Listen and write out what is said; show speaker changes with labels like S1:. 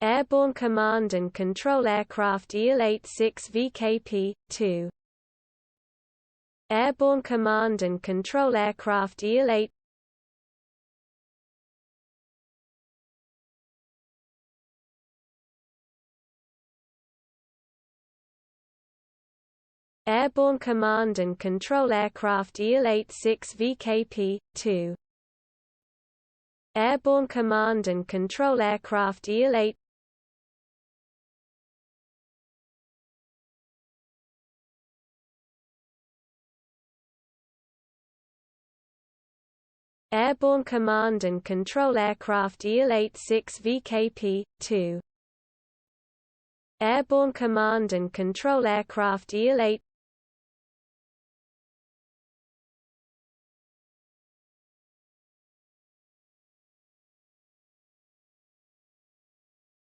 S1: Airborne Command and Control Aircraft EL-86 VKP-2. Airborne Command and Control Aircraft EL-8. Airborne Command and Control Aircraft EL-86 VKP-2. Airborne Command and Control Aircraft EL-8. Airborne Command and Control Aircraft EL-86 VKP-2. Airborne Command and Control Aircraft EL-8.